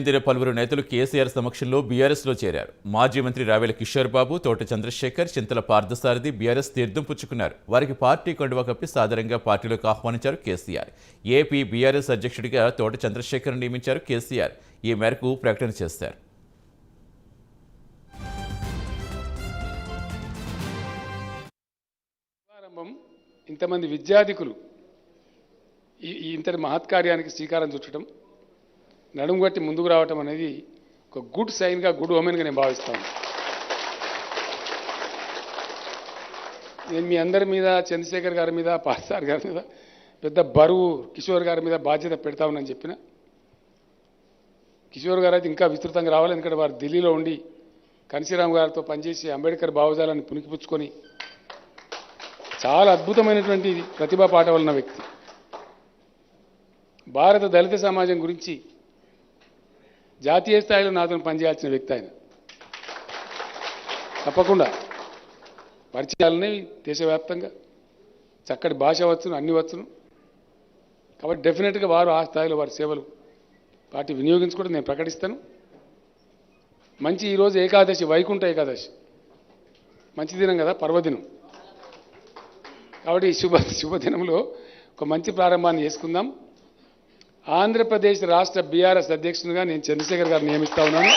చెందిన పలువురు నేతలు కేసీఆర్ సమక్షంలో బీఆర్ఎస్లో చేరారు. మాజీ మంత్రి రావెల కిషోర్ బాబు, తోట చంద్రశేఖర్, చింతల పార్థసారథి బీఆర్ఎస్ తీర్థం పుచ్చుకున్నారు. వారికి పార్టీ కండువా కప్పి సాదరంగా పార్టీలోకి ఆహ్వానించారు కేసీఆర్. ఏపీ బీఆర్ఎస్ అధ్యక్షుడిగా తోట చంద్రశేఖర్ నియమించారు కేసీఆర్. ఈ మేరకు ప్రకటన చేశారు. ఇంతమంది విద్యార్థికులు ఇంతటి మహత్కార్యానికి శ్రీకారం చుట్టడం, నడుము కట్టి ముందుకు రావటం అనేది ఒక గుడ్ సైన్గా, గుడ్ ఓమెన్గా నేను భావిస్తాను. నేను మీ అందరి మీద, చంద్రశేఖర్ గారి మీద, పార్థసారథి గారి మీద పెద్ద బరువు, కిషోర్ గారి మీద బాధ్యత పెడతామని చెప్పిన. కిషోర్ గారు అయితే ఇంకా విస్తృతంగా రావాలి, ఎందుకంటే వారు ఢిల్లీలో ఉండి కన్సీరామ్ గారితో పనిచేసి అంబేద్కర్ భావజాలాన్ని పుణికిపుచ్చుకొని చాలా అద్భుతమైనటువంటి ప్రతిభా పాఠం ఉన్న వ్యక్తి. భారత దళిత సమాజం గురించి జాతీయ స్థాయిలో నాతో పనిచేయాల్సిన వ్యక్తి ఆయన. తప్పకుండా పరిచయాలని దేశవ్యాప్తంగా చక్కటి భాష వచ్చును, అన్ని వచ్చును. కాబట్టి డెఫినెట్గా వారు ఆ స్థాయిలో వారి సేవలు పార్టీ వినియోగించుకోవడం నేను ప్రకటిస్తాను. మంచి ఈరోజు ఏకాదశి, వైకుంఠ ఏకాదశి, మంచి దినం కదా, పర్వదినం. కాబట్టి ఈ శుభదినంలో ఒక మంచి ప్రారంభాన్ని చేసుకుందాం. ఆంధ్రప్రదేశ్ రాష్ట్ర బీఆర్ఎస్ అధ్యక్షునిగా నేను చంద్రశేఖర్ గారిని నియమిస్తా ఉన్నాను.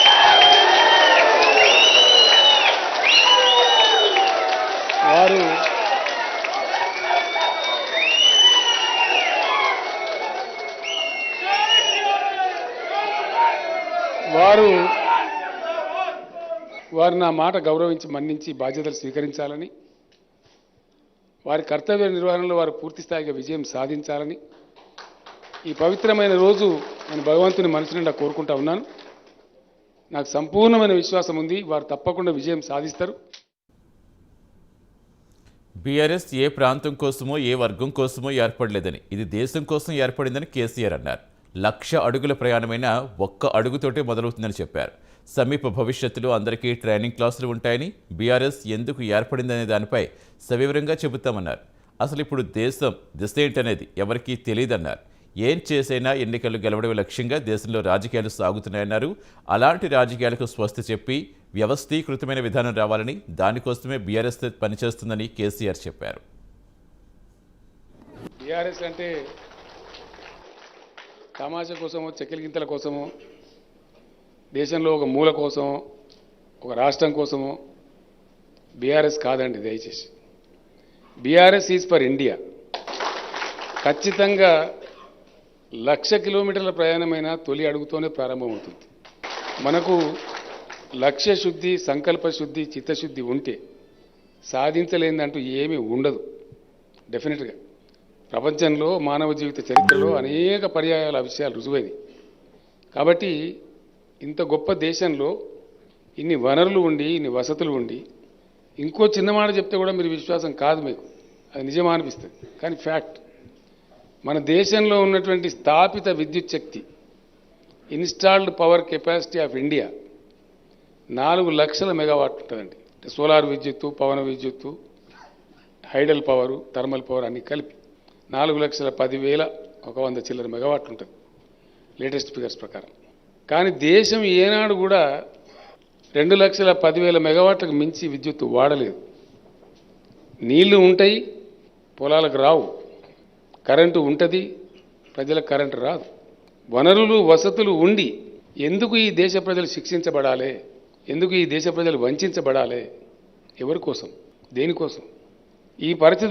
వారు నా మాట గౌరవించి మన్నించి బాధ్యతలు స్వీకరించాలని, వారి కర్తవ్య నిర్వహణలో వారు పూర్తి స్థాయిగా విజయం సాధించాలని ఈ పవిత్రమైన రోజు నేను భగవంతుని మనసు నిండా కోరుకుంటా ఉన్నాను. నాకు సంపూర్ణమైన విశ్వాసం ఉంది, వారు తప్పకుండా విజయం సాధిస్తారు. బీఆర్ఎస్ ఏ ప్రాంతం కోసమో, ఏ వర్గం కోసమో ఏర్పడలేదని, ఇది దేశం కోసం ఏర్పడిందని కేసీఆర్ అన్నారు. 1,00,000 అడుగుల ప్రయాణమైన ఒక్క అడుగుతోటే మొదలవుతుందని చెప్పారు. సమీప భవిష్యత్తులో అందరికీ ట్రైనింగ్ క్లాసులు ఉంటాయని, బీఆర్ఎస్ ఎందుకు ఏర్పడిందనే దానిపై సవివరంగా చెబుతామన్నారు. అసలు ఇప్పుడు దేశం దిశ ఏంటనేది ఎవరికీ తెలియదన్నారు. ఏం చేసైనా ఎన్నికలు గెలవడమే లక్ష్యంగా దేశంలో రాజకీయాలు సాగుతున్నాయన్నారు. అలాంటి రాజకీయాలకు స్వస్తి చెప్పి వ్యవస్థీకృతమైన విధానం రావాలని, దానికోసమే బీఆర్ఎస్ పనిచేస్తుందని కేసీఆర్ చెప్పారు. బీఆర్ఎస్ అంటే తమాషా కోసమో, చెక్కిలిగింతల కోసమో, దేశంలో ఒక మూల కోసమో, ఒక రాష్ట్రం కోసమో బీఆర్ఎస్ కాదండి. దయచేసి బీఆర్ఎస్ ఈజ్ ఫర్ ఇండియా. ఖచ్చితంగా 1,00,000 కిలోమీటర్ల ప్రయాణమైన తొలి అడుగుతోనే ప్రారంభమవుతుంది. మనకు లక్ష్య శుద్ధి, సంకల్ప శుద్ధి, చిత్తశుద్ధి ఉంటే సాధించలేదంటూ ఏమీ ఉండదు. డెఫినెట్గా ప్రపంచంలో మానవ జీవిత చరిత్రలో అనేక పర్యాయాల విషయాలు రుజువైనవి. కాబట్టి ఇంత గొప్ప దేశంలో ఇన్ని వనరులు ఉండి, ఇన్ని వసతులు ఉండి, ఇంకో చిన్న మాట చెప్తే కూడా మీరు విశ్వాసం కాదు, మీకు అది నిజమా అనిపిస్తుంది. కానీ ఫ్యాక్ట్, మన దేశంలో ఉన్నటువంటి స్థాపిత విద్యుత్ శక్తి, installed power capacity of India 4,00,000 megawatt ఉంటుందండి. సోలార్ విద్యుత్తు, పవన విద్యుత్తు, హైడల్ పవరు, థర్మల్ పవర్ అన్ని కలిపి 4,10,100 చిల్లర మెగావాట్లు ఉంటుంది లేటెస్ట్ ఫిగర్స్ ప్రకారం. కానీ దేశం ఏనాడు కూడా 2,10,000 మెగావాట్లకు మించి విద్యుత్తు వాడలేదు. నీళ్లు ఉంటాయి, పొలాలకు రావు. కరెంటు ఉంటుంది, ప్రజలకు కరెంటు రాదు. వనరులు, వసతులు ఉండి ఎందుకు ఈ దేశ ప్రజలు శిక్షించబడాలి? ఎందుకు ఈ దేశ ప్రజలు వంచబడాలి? ఎవరి కోసం? దేనికోసం? ఈ పరిస్థితి